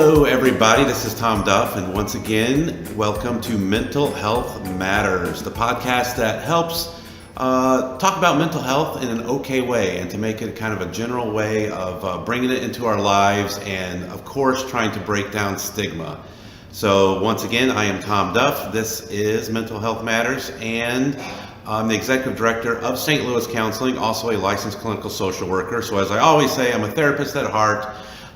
Hello, everybody. This is Tom Duff, and once again, welcome to Mental Health Matters, the podcast that helps talk about mental health in an okay way and to make it kind of a general way of bringing it into our lives and, of course, trying to break down stigma. So, once again, I am Tom Duff. This is Mental Health Matters, and I'm the Executive Director of St. Louis Counseling, also a licensed clinical social worker. So, as I always say, I'm a therapist at heart.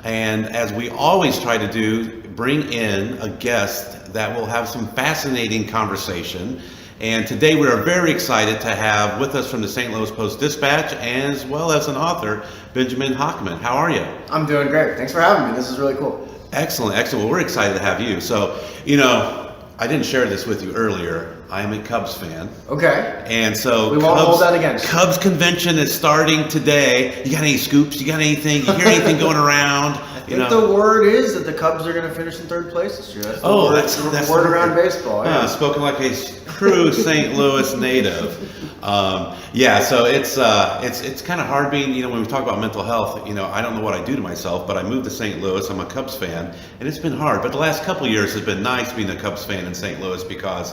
And as we always try to do, bring in a guest that will have some fascinating conversation. And today we are very excited to have with us from the St. Louis Post-Dispatch, as well as an author, Benjamin Hochman. How are you? I'm doing great. Thanks for having me. This is really cool. Excellent, excellent. Well, we're excited to have you. So, I didn't share this with you earlier. I am a Cubs fan. Okay. And so we won't hold that against you. Cubs convention is starting today. You got any scoops? You got anything? You hear anything going around? I think the word is that the Cubs are going to finish in third place this year. That's the word around baseball. Yeah. Spoken like a true St. Louis native. So it's kind of hard being, when we talk about mental health, I don't know what I do to myself, but I moved to St. Louis. I'm a Cubs fan, and it's been hard. But the last couple of years has been nice being a Cubs fan in St. Louis because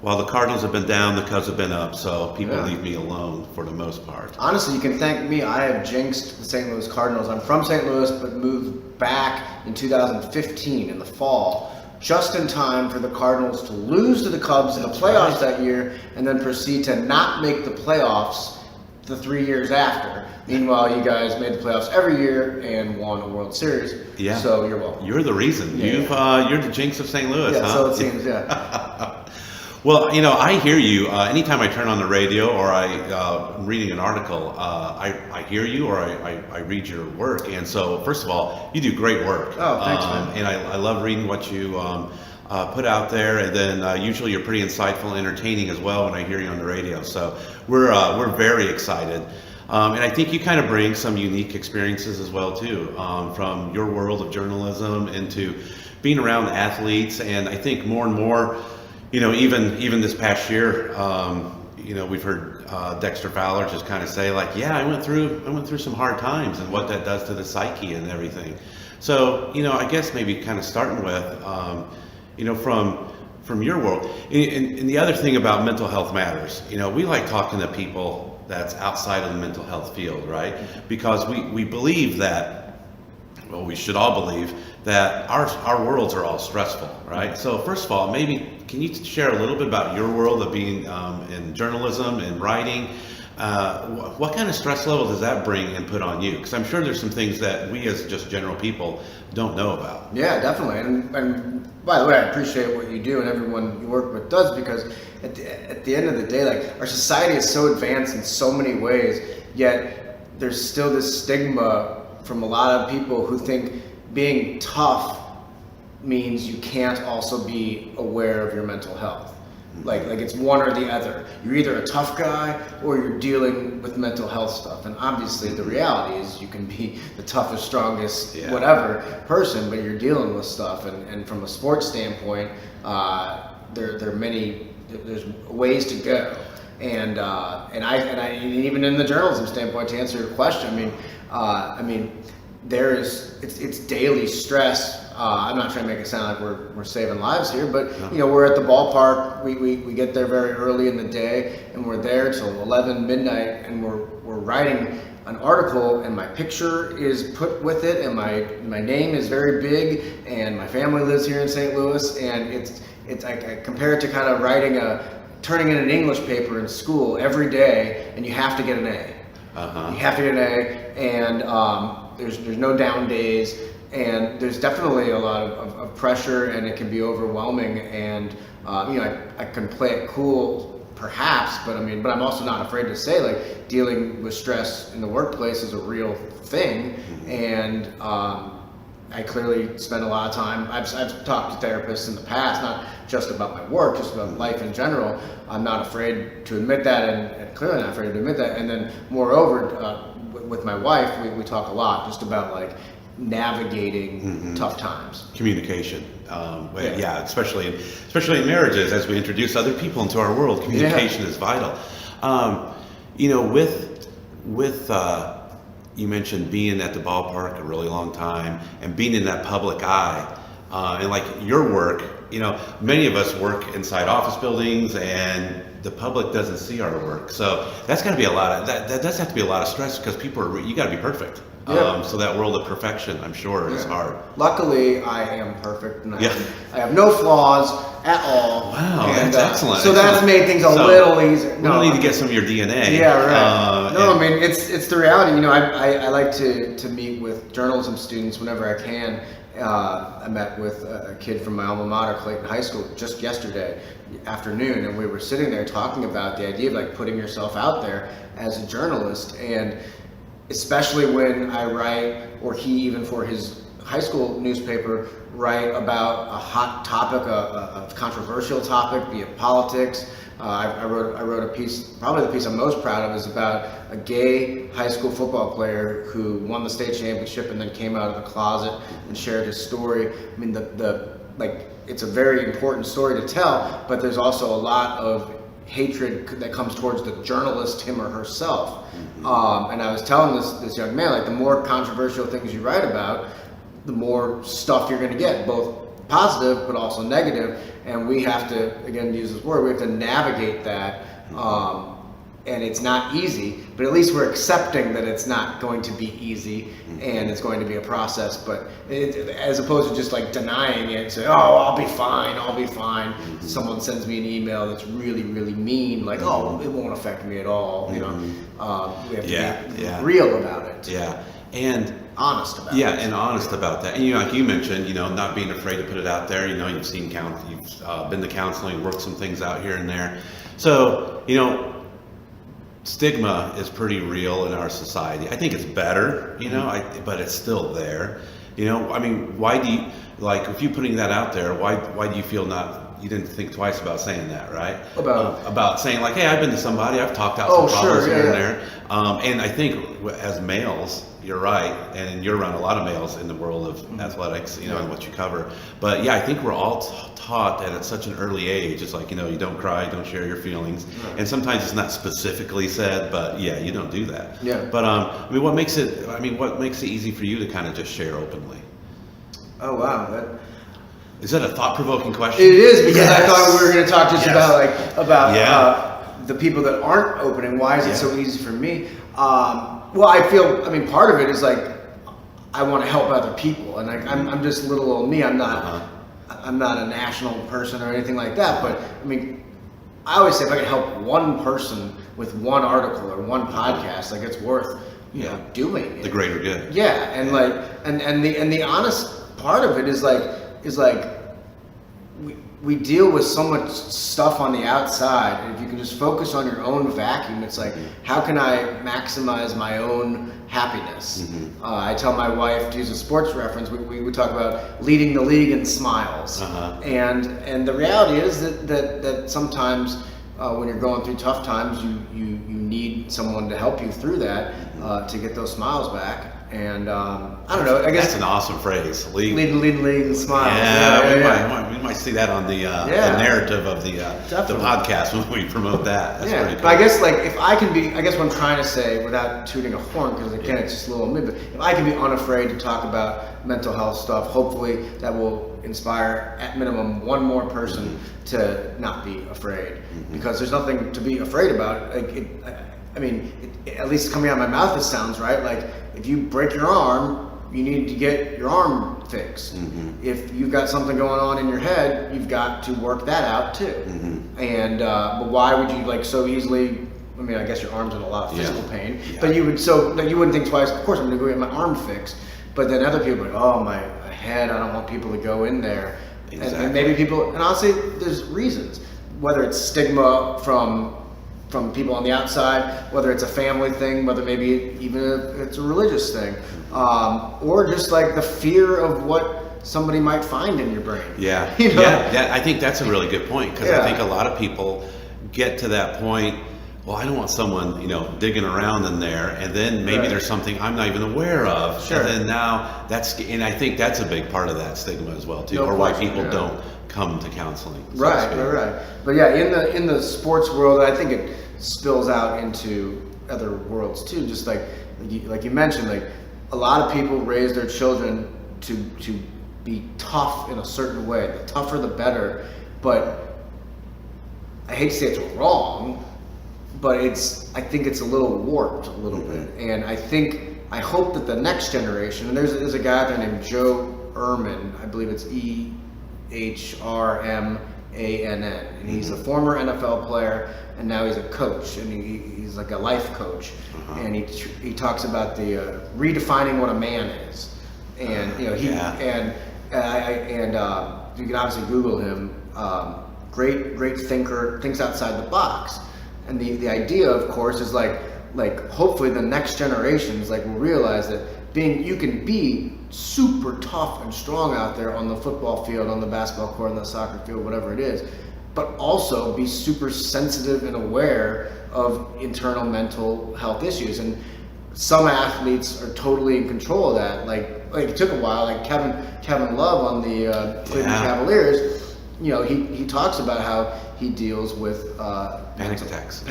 while the Cardinals have been down, the Cubs have been up, so people leave me alone for the most part. Honestly, you can thank me. I have jinxed the St. Louis Cardinals. I'm from St. Louis, but moved back in 2015 in the fall, just in time for the Cardinals to lose to the Cubs in the playoffs that year, and then proceed to not make the playoffs the 3 years after. Meanwhile, you guys made the playoffs every year and won a World Series. Yeah. So you're welcome. You're the reason. Yeah. You're the jinx of St. Louis, yeah, huh? So it seems, yeah. Well, I hear you. Anytime I turn on the radio or I'm reading an article, I hear you or I read your work. And so, first of all, you do great work. Oh, thanks, man. And I love reading what you put out there. And then usually you're pretty insightful and entertaining as well when I hear you on the radio. So we're very excited. And I think you kind of bring some unique experiences as well, too, from your world of journalism into being around athletes. And I think more and more, even this past year, we've heard Dexter Fowler just kind of say I went through some hard times and what that does to the psyche and everything. So, I guess maybe kind of starting with, from your world. And the other thing about mental health matters, we like talking to people that's outside of the mental health field, right? Because we believe that, well, we should all believe that our worlds are all stressful, right? So first of all, maybe can you share a little bit about your world of being in journalism and writing? What kind of stress level does that bring and put on you? Because I'm sure there's some things that we as just general people don't know about. Yeah, definitely. And by the way, I appreciate what you do and everyone you work with does, because at the end of the day, our society is so advanced in so many ways, yet there's still this stigma from a lot of people who think being tough means you can't also be aware of your mental health. Like it's one or the other. You're either a tough guy or you're dealing with mental health stuff. And obviously the reality is you can be the toughest, strongest, whatever person, but you're dealing with stuff. And from a sports standpoint, there are many, there's ways to go. And even in the journalism standpoint, to answer your question, it's daily stress. I'm not trying to make it sound like we're saving lives here, but we're at the ballpark. We get there very early in the day, and we're there till 11 midnight, and we're writing an article, and my picture is put with it, and my name is very big, and my family lives here in St. Louis, and I compare it to kind of turning in an English paper in school every day, and you have to get an A. You have to get an A, and there's no down days, and there's definitely a lot of pressure, and it can be overwhelming. And I can play it cool, perhaps, but I'm also not afraid to say dealing with stress in the workplace is a real thing, and I clearly spend a lot of time. I've talked to therapists in the past, not just about my work, just about life in general. I'm not afraid to admit that, and clearly not afraid to admit that. And then, moreover, with my wife, we talk a lot just about navigating tough times. Communication, especially in marriages, as we introduce other people into our world, communication is vital. you mentioned being at the ballpark a really long time and being in that public eye, and like your work, many of us work inside office buildings and the public doesn't see our work. So that's got to be that does have to be a lot of stress because you got to be perfect. Yeah. So that world of perfection, I'm sure, is hard. Luckily, I am perfect, and I have no flaws at all. Wow, that's excellent. So that's made things a little easier. We don't need to get some of your DNA. Yeah, right. I mean, it's the reality. I like to meet with journalism students whenever I can. I met with a kid from my alma mater, Clayton High School, just yesterday afternoon, and we were sitting there talking about the idea of like putting yourself out there as a journalist, and especially when I write, or he even for his high school newspaper, write about a hot topic, a controversial topic, be it politics. I wrote a piece, probably the piece I'm most proud of is about a gay high school football player who won the state championship and then came out of the closet and shared his story. I mean, it's a very important story to tell, but there's also a lot of hatred that comes towards the journalist, him or herself. And I was telling this young man, like, the more controversial things you write about, the more stuff you're going to get, both positive but also negative. And we have to, again, use this word, we have to navigate that. And it's not easy, but at least we're accepting that it's not going to be easy and it's going to be a process. But as opposed to just like denying it and say, oh, I'll be fine. Someone sends me an email that's really, really mean, like, oh, it won't affect me at all. We have to be real about it. Yeah. And honest about it. Yeah, and honest about that. And like you mentioned, not being afraid to put it out there. You've seen you've been to counseling, worked some things out here and there. So, stigma is pretty real in our society. I think it's better, but it's still there. I mean, why do you, like, if you're putting that out there, why do you feel you didn't think twice about saying that, right? About saying like, hey, I've been to somebody, I've talked out some problems here and there. And I think as males, you're right, and you're around a lot of males in the world of athletics, and what you cover. But yeah, I think we're all taught that at such an early age. It's like, you don't cry, don't share your feelings. Right. And sometimes it's not specifically said, but yeah, you don't do that. Yeah. But what makes it easy for you to kind of just share openly? Oh wow, is that a thought-provoking question? It is, because I thought we were going to talk just about the people that aren't opening. Why is it so easy for me? Well, I feel, part of it is like, I want to help other people, and I'm just little old me. I'm not a national person or anything like that, but I always say if I can help one person with one article or one podcast, like, it's worth doing it. The greater good. Yeah, and the honest part of it is like we deal with so much stuff on the outside, and if you can just focus on your own vacuum, it's like, how can I maximize my own happiness? I tell my wife, to use a sports reference, we talk about leading the league in smiles. And the reality is that sometimes when you're going through tough times, you need someone to help you through that, to get those smiles back. And I don't know, I guess that's an awesome phrase. Lead the league and smile. We might see that on the narrative of the podcast when we promote that. That's pretty cool. But I guess, like, if I can be, I guess what I'm trying to say, without tooting a horn, because again, it's just a little me, but if I can be unafraid to talk about mental health stuff, hopefully that will inspire at minimum one more person to not be afraid, because there's nothing to be afraid about. Like, at least coming out of my mouth, it sounds right. Like, if you break your arm, you need to get your arm fixed. If you've got something going on in your head, you've got to work that out too. And but why would you so easily? I guess your arm's in a lot of physical pain, but you wouldn't think twice. Of course, I'm going to go get my arm fixed. But then other people are like, oh, my head, I don't want people to go in there. Exactly. And maybe people, and honestly, there's reasons. Whether it's stigma from people on the outside, whether it's a family thing, whether maybe even if it's a religious thing, or just like the fear of what somebody might find in your brain. Yeah, I think that's a really good point, because I think a lot of people get to that point, well, I don't want someone, digging around in there, and then maybe there's something I'm not even aware of, and then now and I think that's a big part of that stigma as well too, or why people don't come to counseling. Right. But yeah, in the sports world, I think it spills out into other worlds too. Just like like you mentioned, like a lot of people raise their children to be tough in a certain way. The tougher, the better. But I hate to say it's wrong, but I think it's a little warped a little bit. And I hope that the next generation, and there's a guy there named Joe Ehrmann, I believe it's EHRMANN, and he's a former NFL player, and now he's a coach, and he's like a life coach, and he talks about the redefining what a man is, and you can obviously Google him. Great thinker, thinks outside the box, and the idea, of course, is like hopefully the next generations will realize that you can be super tough and strong out there on the football field, on the basketball court, on the soccer field, whatever it is, but also be super sensitive and aware of internal mental health issues. And some athletes are totally in control of that. Like it took a while. Like Kevin Love on the Cleveland Cavaliers, he talks about how he deals with panic attacks.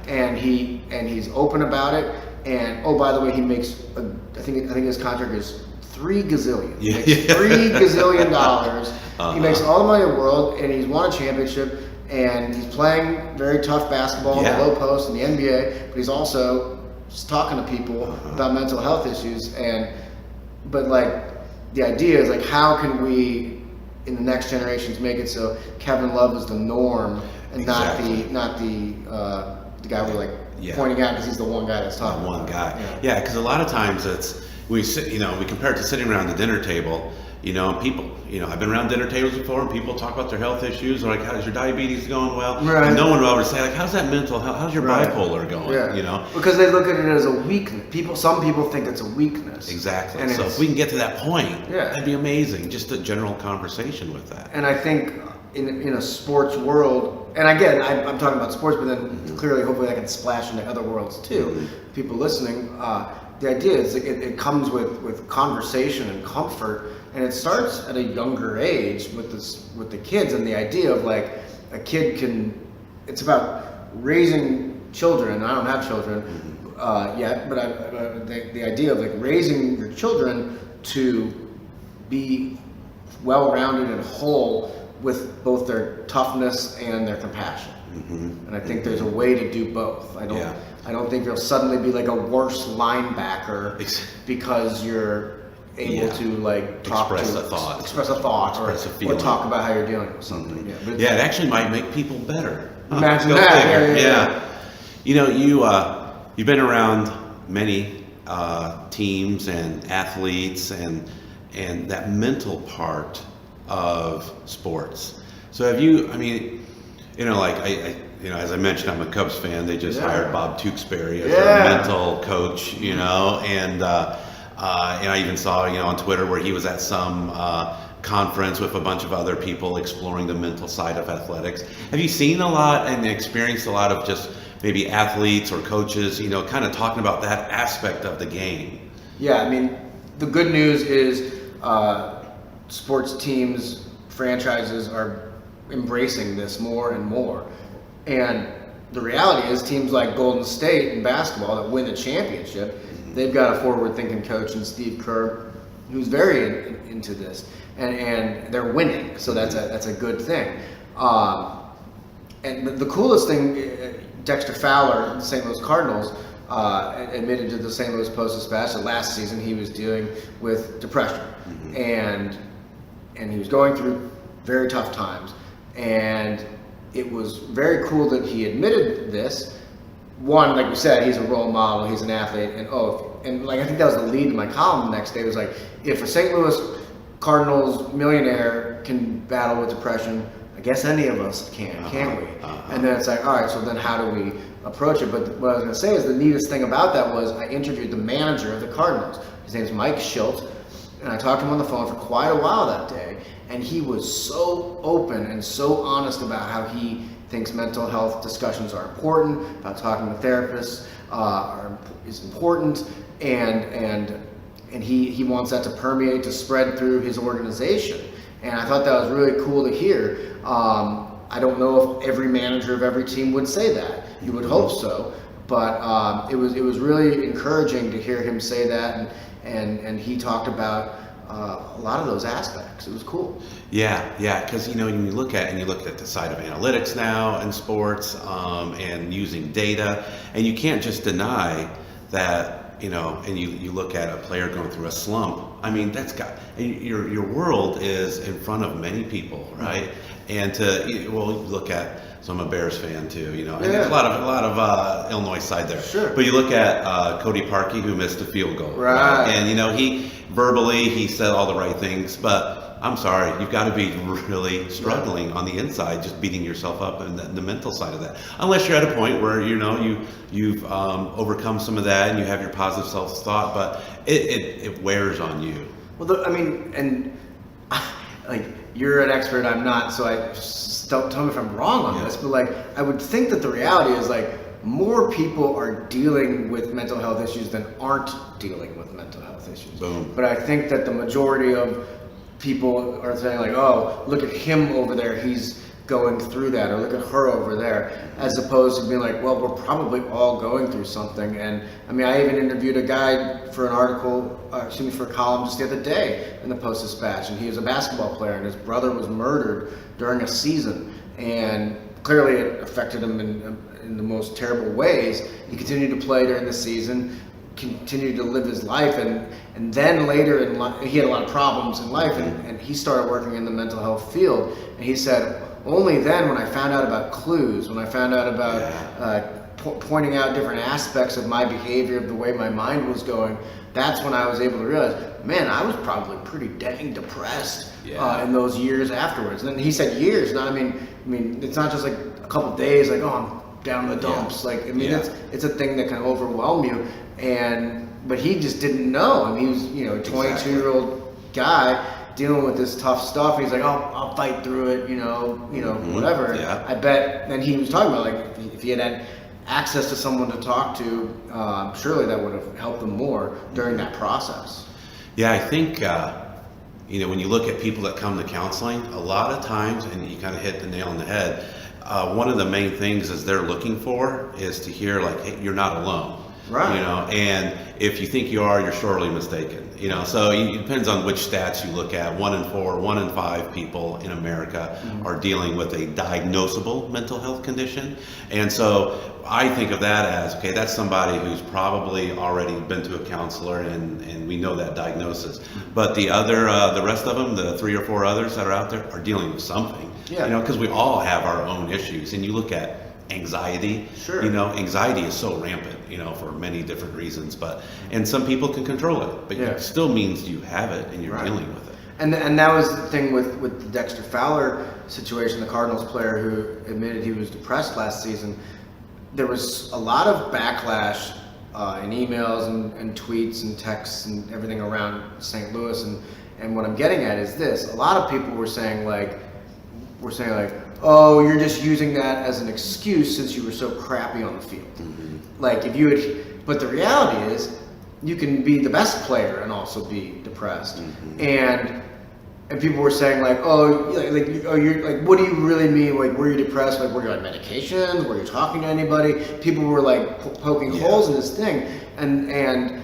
And he's open about it. And oh, by the way, he makes I think his contract is $3 gazillion. He makes $3 gazillion. He makes all the money in the world, and he's won a championship, and he's playing very tough basketball in the low post in the NBA. But he's also just talking to people about mental health issues. But the idea is how can we in the next generations make it so Kevin Love is the norm and not the guy we're pointing out because he's the one guy that's talking. One guy. Yeah, because a lot of times we compare it to sitting around the dinner table, and people, I've been around dinner tables before, and people talk about their health issues, or how's your diabetes going? Well, right. And no one will ever say how's that mental health? How's your bipolar going? Yeah. Because they look at it as a weakness. Some people think it's a weakness. Exactly. And so if we can get to that point, that'd be amazing. Just a general conversation with that. And I think in a sports world, and again, I'm talking about sports, but then clearly, hopefully, that can splash into other worlds too. People listening, the idea is it comes with conversation and comfort, and it starts at a younger age with the kids, and the idea of a kid it's about raising children. I don't have children yet, but the idea of raising your children to be well-rounded and whole with both their toughness and their compassion. And I think there's a way to do both. I don't think you'll suddenly be a worse linebacker because you're able to express a thought, or talk about how you're dealing with something. It actually might make people better. Imagine that. You've been around many teams and athletes and that mental part of sports. So have you? I mean, as I mentioned, I'm a Cubs fan. They just hired Bob Tewksbury as their mental coach. And I even saw on Twitter where he was at some conference with a bunch of other people exploring the mental side of athletics. Have you seen a lot and experienced a lot of just maybe athletes or coaches, kind of talking about that aspect of the game? Yeah, I mean, the good news is sports teams, franchises are embracing this more and more. And the reality is teams like Golden State in basketball that win the championship, they've got a forward-thinking coach in Steve Kerr who's very into this. And they're winning, so that's a good thing. And the coolest thing, Dexter Fowler, the St. Louis Cardinals, admitted to the St. Louis Post-Dispatch that last season he was dealing with depression, and he was going through very tough times. And it was very cool that he admitted this. One, like you said, he's a role model, he's an athlete, and I think that was the lead in my column the next day. It was if a St. Louis Cardinals millionaire can battle with depression, I guess any of us can't we? And then it's all right, so then how do we approach it? But what I was going to say is the neatest thing about that was I interviewed the manager of the Cardinals. His name's Mike Schilt, and I talked to him on the phone for quite a while that day, and he was so open and so honest about how he thinks mental health discussions are important, about talking to therapists is important, and he wants that to permeate, to spread through his organization. And I thought that was really cool to hear. I don't know if every manager of every team would say that. You would hope so, But it was really encouraging to hear him say that, and he talked about a lot of those aspects. It was cool. Yeah, because when you look at the side of analytics now in sports, and using data, and you can't just deny that. And you look at a player going through a slump. I mean, your world is in front of many people, right? And look at. So I'm a Bears fan too, and there's a lot of Illinois side there. Sure. But you look at Cody Parkey, who missed a field goal, right? And he said all the right things, but I'm sorry, you've got to be really struggling on the inside, just beating yourself up, and the mental side of that. Unless you're at a point where you've overcome some of that and you have your positive self-thought, but it wears on you. Well, you're an expert, I'm not, so don't tell me if I'm wrong on this, but I would think that the reality is more people are dealing with mental health issues than aren't dealing with mental health issues. Boom. But I think that the majority of people are saying oh, look at him over there, he's going through that, or look at her over there, as opposed to being well, we're probably all going through something. And I even interviewed a guy for an article, for a column just the other day in the Post-Dispatch, and he was a basketball player, and his brother was murdered during a season, and clearly it affected him in the most terrible ways. He continued to play during the season, continued to live his life, and then later in life, he had a lot of problems in life, and he started working in the mental health field, and he said, only then, when I found out about clues, when I found out about pointing out different aspects of my behavior, of the way my mind was going, that's when I was able to realize, man, I was probably pretty dang depressed in those years afterwards. And then he said years. Now, it's not just a couple of days, oh, I'm down in the dumps. It's a thing that can overwhelm you. But he just didn't know. He was, a 22-year-old guy dealing with this tough stuff. He's I'll fight through it, whatever. Yeah. I bet, and he was talking about if he had access to someone to talk to, surely that would have helped them more during that process. Yeah, I think, when you look at people that come to counseling, a lot of times, and you kind of hit the nail on the head, one of the main things is they're looking for is to hear hey, you're not alone. Right. And if you think you are, you're sorely mistaken. So it depends on which stats you look at. 1 in 4, 1 in 5 people in America are dealing with a diagnosable mental health condition. And so I think of that as, okay, that's somebody who's probably already been to a counselor, and we know that diagnosis. But the rest of them, the 3 or 4 others that are out there, are dealing with something. Yeah. Because we all have our own issues. And you look at anxiety. Sure. Anxiety is so rampant, for many different reasons, and some people can control it, but it still means you have it and you're dealing with it. And that was the thing with the Dexter Fowler situation, the Cardinals player who admitted he was depressed last season. There was a lot of backlash in emails and tweets and texts and everything around St. Louis, and what I'm getting at is this: a lot of people were saying oh, you're just using that as an excuse since you were so crappy on the field. But the reality is, you can be the best player and also be depressed. And people were saying you're what do you really mean? Were you depressed? Were you on medications? Were you talking to anybody? People were poking holes in this thing, and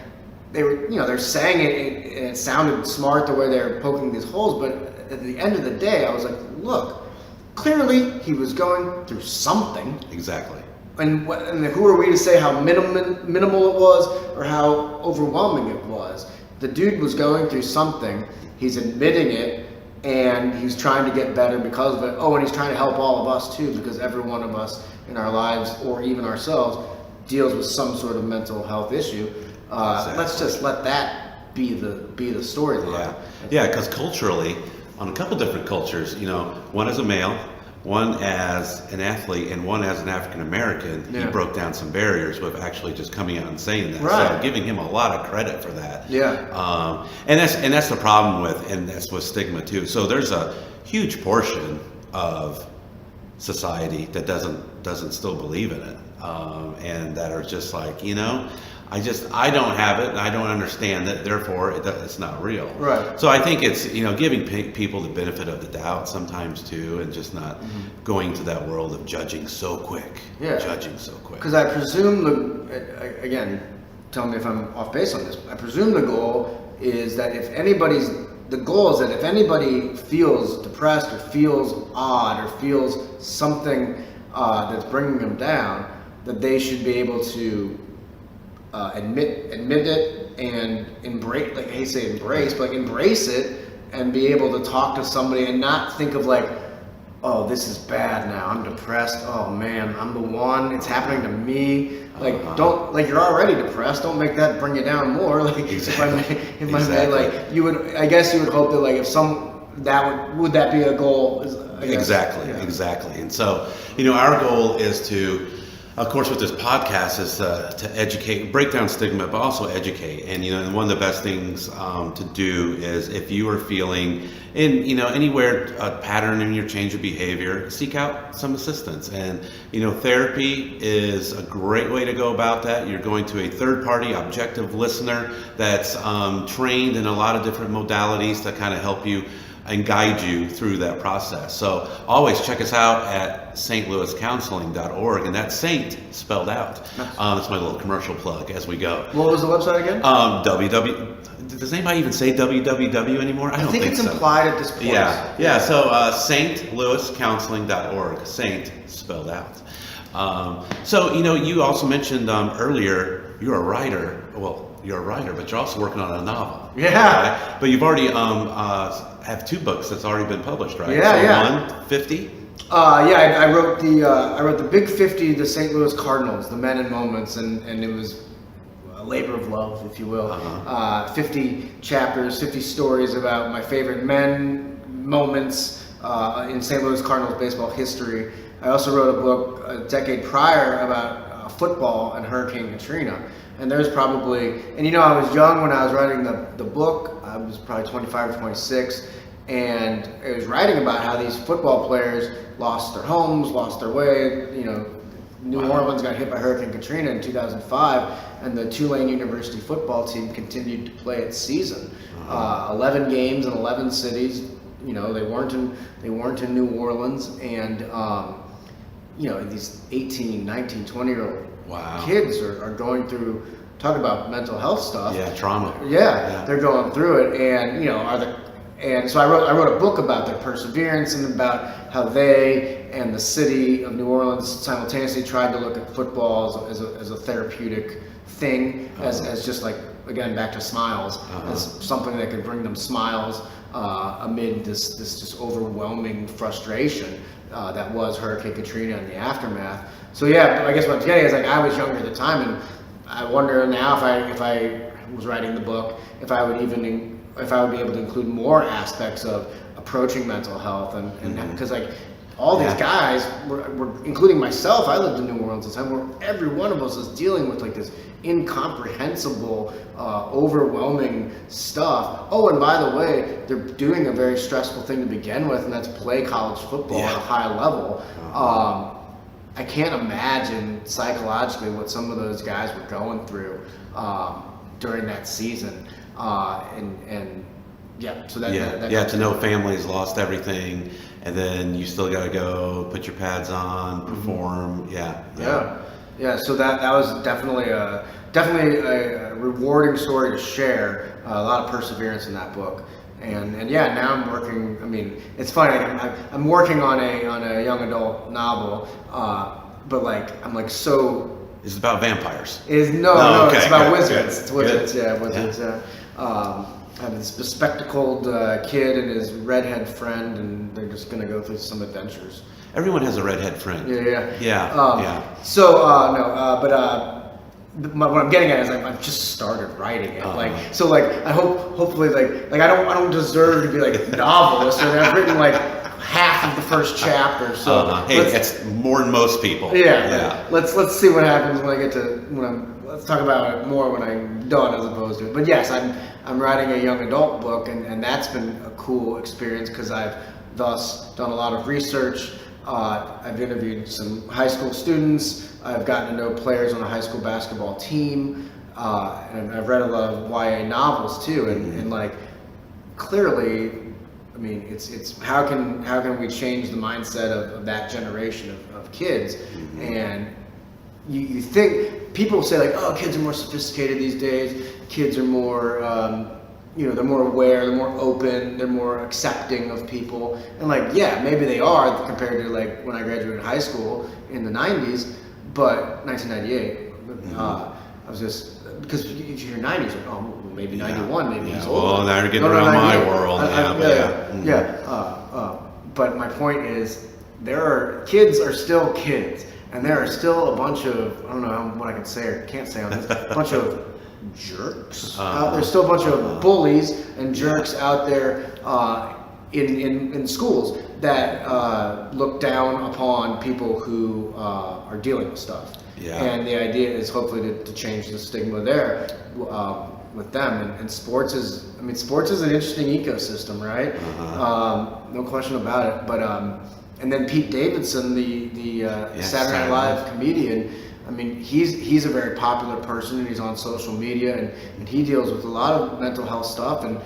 they were they're saying it, and it sounded smart the way they're poking these holes. But at the end of the day, I was look. Clearly, he was going through something. Exactly. And who are we to say how minimal it was or how overwhelming it was? The dude was going through something. He's admitting it, and he's trying to get better because of it. Oh, and he's trying to help all of us too, because every one of us in our lives, or even ourselves, deals with some sort of mental health issue. Exactly. Let's just let that be the storyline. Yeah, because culturally, on a couple different cultures, one as a male, one as an athlete, and one as an African American, he broke down some barriers with actually just coming out and saying that. Right. So giving him a lot of credit for that. Yeah. And that's the problem and that's with stigma too. So there's a huge portion of society that doesn't still believe in it, and that are just I don't have it, and I don't understand it. Therefore, it's not real. Right. So I think it's giving people the benefit of the doubt sometimes too, and just not going to that world of judging so quick. Yeah. Judging so quick. Because I presume again, tell me if I'm off base on this. I presume the goal is that if anybody feels depressed or feels odd or feels something that's bringing them down, that they should be able to admit it and embrace, like I say embrace, but like embrace it and be able to talk to somebody and not think of like, oh, this is bad now, I'm depressed, oh man, I'm the one, it's happening to me. Like don't, like you're already depressed, don't make that bring you down more. Like exactly. if I may, like I guess you would hope that like if would that be a goal? Exactly. And so, our goal is to, of course, with this podcast is to educate, break down stigma, but also educate. And one of the best things to do is if you are feeling anywhere a pattern in your change of behavior, seek out some assistance. And therapy is a great way to go about that. You're going to a third-party objective listener that's trained in a lot of different modalities to kind of help you and guide you through that process. So always check us out at stlouiscounseling.org, and that's Saint spelled out. Nice. It's my little commercial plug as we go. What was the website again? Does anybody even say www anymore? I don't think it's so. Implied at this point. Yeah. So stlouiscounseling.org, Saint spelled out. So you also mentioned earlier you're a writer. Well, you're a writer, but you're also working on a novel. Yeah. Right? But you've already have 2 books that's already been published, right? Yeah. 150. I wrote the Big 50, the St. Louis Cardinals, the men and moments, and it was a labor of love, if you will. 50 chapters, 50 stories about my favorite men moments in St. Louis Cardinals baseball history. I also wrote a book a decade prior about football and Hurricane Katrina. And there's probably, I was young when I was writing the book. I was probably 25 or 26, and I was writing about how these football players lost their homes, lost their way. New Orleans got hit by Hurricane Katrina in 2005, and the Tulane University football team continued to play its season. 11 games in 11 cities. They weren't in New Orleans, and these 18, 19, 20-year-old kids are going through, talk about mental health stuff. Yeah, trauma. Yeah, they're going through it, and so I wrote a book about their perseverance and about how they and the city of New Orleans simultaneously tried to look at football as a therapeutic thing, as just like, again, back to smiles, as something that could bring them smiles amid this just overwhelming frustration that was Hurricane Katrina and the aftermath. So yeah, I guess what I'm getting is, like, I was younger at the time, and I wonder now if I was writing the book, if I would be able to include more aspects of approaching mental health, and because like all these guys were, including myself, I lived in New Orleans at the time, where every one of us is dealing with like this incomprehensible, overwhelming stuff. Oh, and by the way, they're doing a very stressful thing to begin with, and that's play college football at a high level. I can't imagine psychologically what some of those guys were going through during that season. To know families lost everything, and then you still got to go put your pads on, perform. Yeah. So that was definitely a rewarding story to share. A lot of perseverance in that book. And now I'm working. I mean, it's funny. I'm working on a young adult novel, but like I'm like so. Is it about vampires? It's about wizards. Good. It's wizards. Good. Yeah, wizards. Yeah. I have this bespectacled kid and his redhead friend, and they're just gonna go through some adventures. Everyone has a redhead friend. Yeah. What I'm getting at is, like, I've just started writing it. I hopefully I don't deserve to be like a novelist, and I've written like half of the first chapter. So that's more than most people. Yeah. Let's see what happens when I get to let's talk about it more when I'm done, as opposed to it. But yes, I'm writing a young adult book, and that's been a cool experience because I've thus done a lot of research. I've interviewed some high school students. I've gotten to know players on a high school basketball team. and I've read a lot of YA novels too, and like clearly, I mean, it's how can we change the mindset of that generation of kids, and you think people say like, oh, kids are more sophisticated these days, kids are more they're more aware, they're more open, they're more accepting of people, and like, yeah, maybe they are compared to like when I graduated high school in the 90s, but 1998, I was just, because if you hear 90s, like, oh, well, maybe 91, maybe he's older. Well, now you're getting around my world. But my point is, kids are still kids, and there are still a bunch of, I don't know what I can say or can't say on this, a bunch of jerks. There's still a bunch of bullies and jerks out there in schools that look down upon people who are dealing with stuff. Yeah. And the idea is hopefully to change the stigma there with them. And sports is an interesting ecosystem, right? No question about it. But and then Pete Davidson, the Saturday Night Live comedian. I mean, he's a very popular person, and he's on social media, and he deals with a lot of mental health stuff, and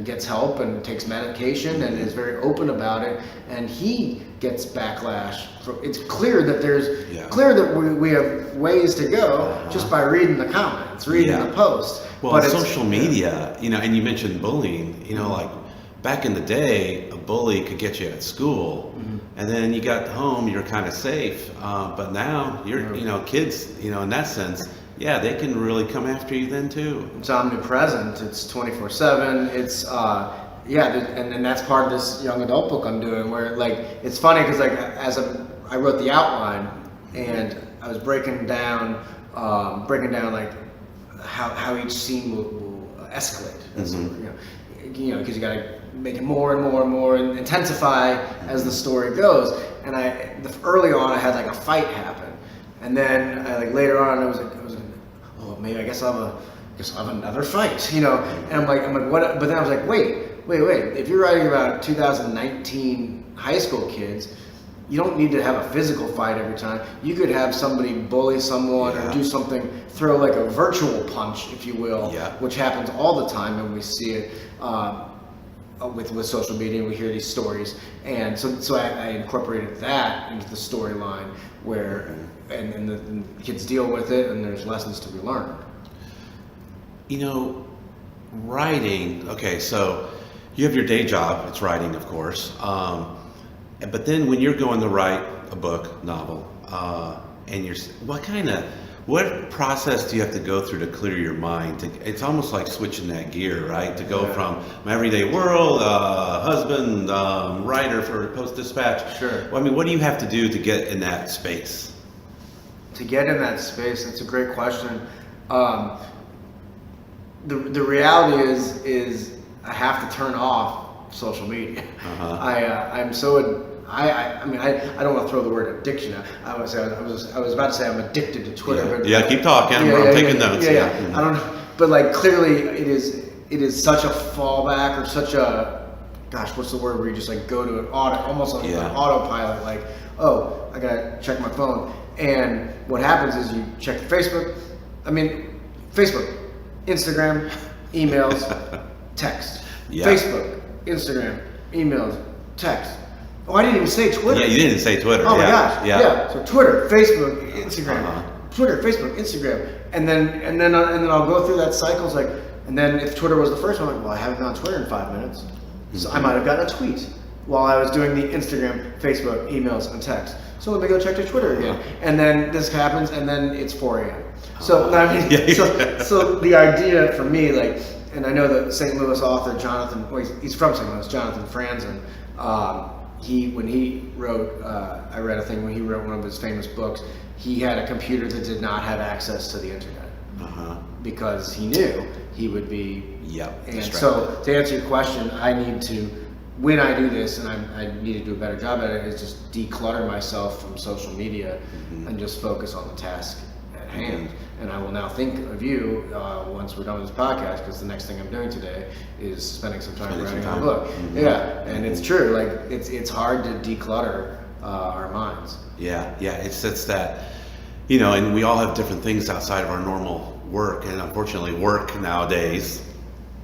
gets help and takes medication and is very open about it, and he gets backlash. It's clear that we have ways to go just by reading the comments, reading the posts. Well, but social media, and you mentioned bullying, like back in the day, a bully could get you at school, and then you got home, you're kind of safe. But now you're, kids, in that sense, they can really come after you then too. It's omnipresent. It's 24/7. It's and that's part of this young adult book I'm doing, where like it's funny because like I wrote the outline, and I was breaking down like how each scene will escalate. Because you got to make it more and more and more and intensify as the story goes. And early on I had like a fight happen, and then later on I was like, oh, maybe I guess I'll have another fight, And I'm like what? But then I was like, wait. If you're writing about 2019 high school kids, you don't need to have a physical fight every time. You could have somebody bully someone or do something, throw like a virtual punch, if you will, which happens all the time, and we see it with social media, and we hear these stories. And so I incorporated that into the storyline where, and the kids deal with it, and there's lessons to be learned. Writing, okay, so you have your day job, it's writing, of course. But then when you're going to write a book, novel, and what process do you have to go through to clear your mind? It's almost like switching that gear, right? To go from my everyday world, husband, writer for Post-Dispatch. Sure. Well, what do you have to do to get in that space? To get in that space, that's a great question. The reality is I have to turn off social media. I don't want to throw the word addiction out. I was about to say I'm addicted to Twitter. Yeah, keep talking. I'm taking notes. I don't know, but like clearly it is such a fallback, or such a, gosh, what's the word where you just like go to an almost like an autopilot, like, oh, I gotta check my phone. And what happens is you check Facebook, Instagram, emails, text. Facebook, Instagram, emails, text. Oh, I didn't even say Twitter. Yeah, you didn't say Twitter. Oh my gosh. Yeah. So Twitter, Facebook, Instagram. Twitter, Facebook, Instagram, and then I'll go through that cycle. It's like, and then if Twitter was the first one, I'm like, well, I haven't been on Twitter in 5 minutes, so I might have gotten a tweet while I was doing the Instagram, Facebook, emails, and text. So let me go check the Twitter again, and then this happens, and then it's 4 a.m. So so the idea for me, like, and I know the St. Louis author Jonathan, he's from St. Louis, Jonathan Franzen. When he wrote, I read a thing when he wrote one of his famous books. He had a computer that did not have access to the internet because he knew he would be. And so to answer your question, I need to, when I do this, and I need to do a better job at it, is just declutter myself from social media and just focus on the task at hand. And I will now think of you once we're done with this podcast, because the next thing I'm doing today is spending some time writing a book. And it's true. Like it's hard to declutter our minds. It's that, and we all have different things outside of our normal work, and unfortunately work nowadays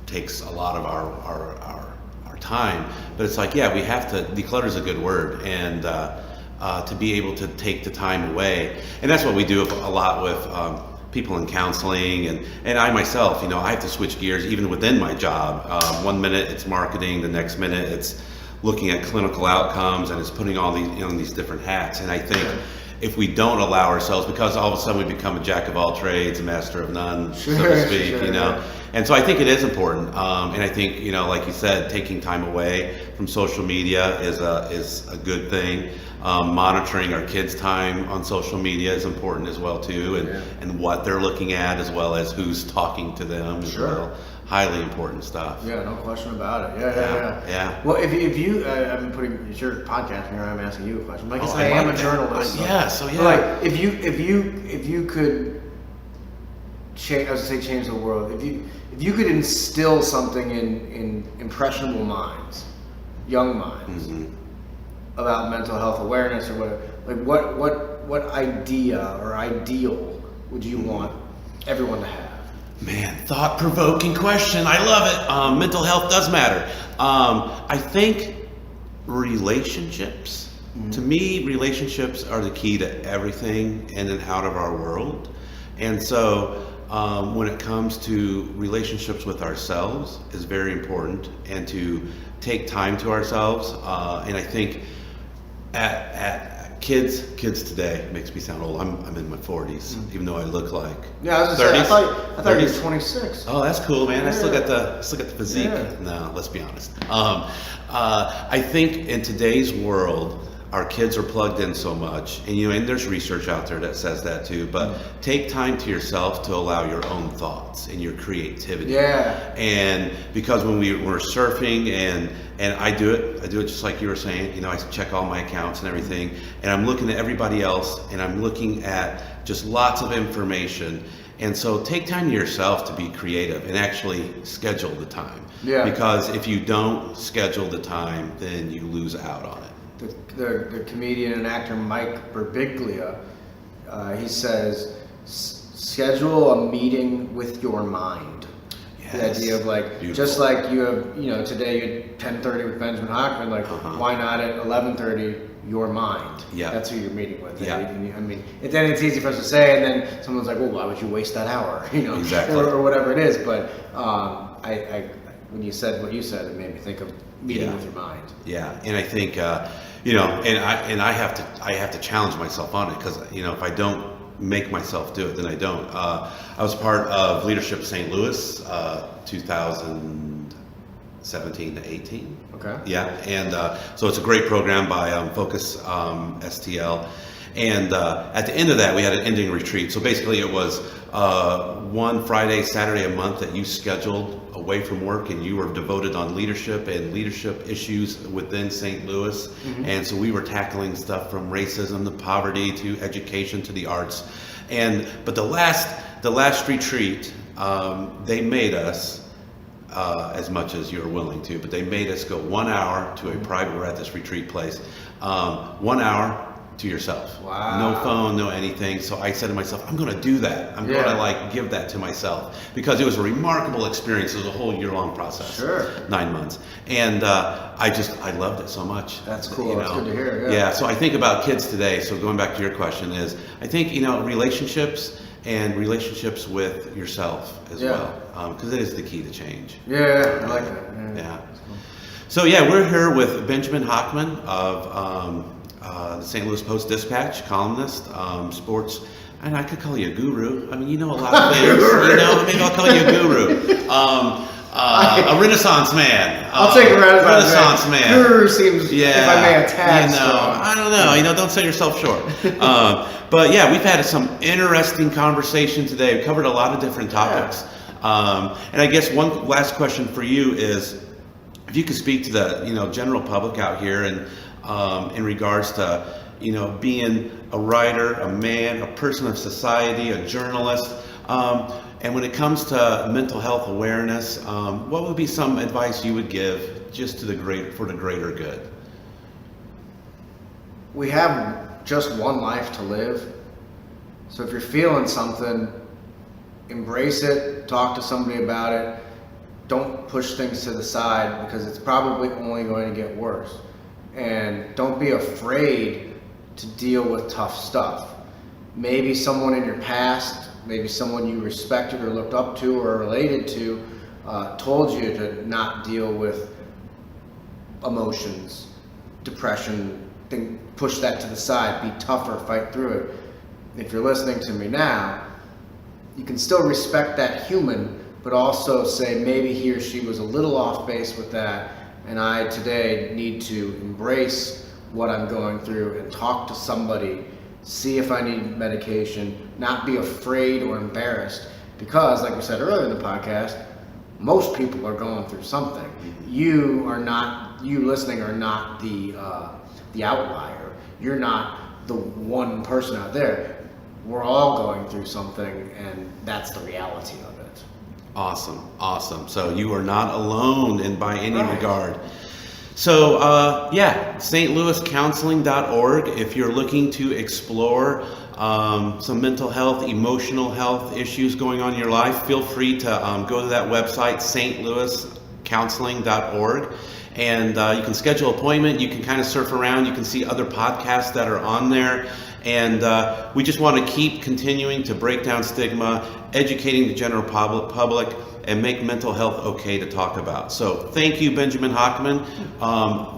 takes a lot of our time. But it's like, yeah, we have to, declutter is a good word, and to be able to take the time away. And that's what we do a lot with people in counseling, and I myself, I have to switch gears even within my job. One minute it's marketing, the next minute it's looking at clinical outcomes, and it's putting all these different hats. And I think if we don't allow ourselves, because all of a sudden we become a jack of all trades, a master of none, so to speak, And so I think it is important. And I think, like you said, taking time away from social media is a good thing. Monitoring our kids' time on social media is important as well too, and what they're looking at, as well as who's talking to them as well. Highly important stuff. Yeah, no question about it. Yeah. Well, if you, I'm putting, it's your podcast here. I'm asking you a question. Like I said, I am a journalist. So like if you could change, I was gonna say change the world. If you could instill something in impressionable minds, young minds, about mental health awareness or whatever, like what idea or ideal would you want everyone to have? Man, thought-provoking question. I love it. Mental health does matter. I think relationships, to me, relationships are the key to everything in and out of our world. And so when it comes to relationships with ourselves is very important, and to take time to ourselves. And I think at kids today, makes me sound old. I'm in my 40s, even though I look like I was gonna 30s. say, I thought you were 26. Oh, that's cool, man. I still got the physique. Yeah. No, let's be honest. I think in today's world, our kids are plugged in so much, and there's research out there that says that too. But take time to yourself to allow your own thoughts and your creativity. Yeah. And because when we're surfing, and I do it just like you were saying. I check all my accounts and everything, and I'm looking at everybody else, and I'm looking at just lots of information. And so take time to yourself to be creative and actually schedule the time. Yeah. Because if you don't schedule the time, then you lose out on it. The comedian and actor Mike Birbiglia, he says, schedule a meeting with your mind. Yes. The idea of beautiful. Just like you have, today at 10:30 with Benjamin Hochman, why not at 11:30 your mind? Yeah. That's who you're meeting with. Yeah. Then it's easy for us to say, and then someone's like, well, why would you waste that hour? Exactly. or whatever it is. But I when you said what you said, it made me think of meeting with your mind. Yeah, and I think and I have to challenge myself on it, because if I don't make myself do it, then I don't. I was part of Leadership St. Louis, 2017 to 18. Okay. Yeah, and so it's a great program by Focus STL. And at the end of that, we had an ending retreat. So basically it was one Friday, Saturday a month that you scheduled away from work, and you were devoted on leadership and leadership issues within St. Louis. And so we were tackling stuff from racism to poverty to education to the arts. But the last retreat, they made us, as much as you were willing to, but they made us go 1 hour to a private, we're at this retreat place, 1 hour to yourself. Wow. No phone, no anything. So I said to myself, I'm going to do that. I'm going to give that to myself, because it was a remarkable experience. It was a whole year-long process. Sure. 9 months. And I loved it so much. That's cool. That's good to hear. Yeah. So I think about kids today. So going back to your question is, I think, relationships and relationships with yourself as well. Because it is the key to change. Yeah, I like that. Yeah. So we're here with Benjamin Hochman of the St. Louis Post-Dispatch, columnist, sports, and I could call you a guru. I mean, you know a lot of things. Maybe I'll call you a guru. A Renaissance man. I'll take a Renaissance man. Guru seems, if I may attach. I don't know. Don't sell yourself short. But we've had some interesting conversation today. We covered a lot of different topics. And I guess one last question for you is, if you could speak to the general public out here, and in regards to being a writer, a man, a person of society, a journalist, and when it comes to mental health awareness, what would be some advice you would give just for the greater good? We have just one life to live, so if you're feeling something, embrace it, talk to somebody about it. Don't push things to the side because it's probably only going to get worse. And don't be afraid to deal with tough stuff. Maybe someone in your past, maybe someone you respected or looked up to or related to, told you to not deal with emotions, depression, push that to the side, be tougher, fight through it. If you're listening to me now, you can still respect that human, but also say maybe he or she was a little off base with that, and I today need to embrace what I'm going through and talk to somebody, see if I need medication, not be afraid or embarrassed, because like we said earlier in the podcast, most people are going through something. You listening are not the outlier. You're not the one person out there. We're all going through something, and that's the reality of it. Awesome. So you are not alone in by any regard. So stlouiscounseling.org if you're looking to explore some mental health, emotional health issues going on in your life, feel free to go to that website, stlouiscounseling.org. And you can schedule an appointment. You can kind of surf around. You can see other podcasts that are on there. And we just want to keep continuing to break down stigma, educating the general public, and make mental health okay to talk about. So thank you, Benjamin Hochman.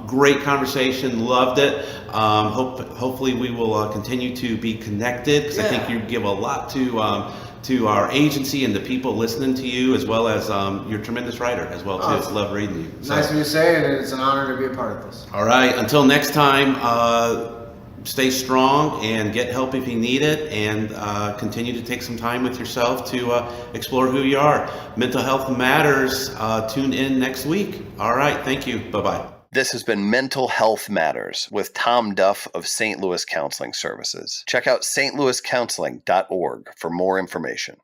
Great conversation. Loved it. Hopefully we will continue to be connected, because I think you give a lot to our agency and the people listening to you, as well as you're a tremendous writer as well too. Love reading you. So, nice of you to say, and it's an honor to be a part of this. All right, until next time, stay strong and get help if you need it, and continue to take some time with yourself to explore who you are. Mental Health Matters. Tune in next week. All right, thank you. Bye-bye. This has been Mental Health Matters with Tom Duff of St. Louis Counseling Services. Check out stlouiscounseling.org for more information.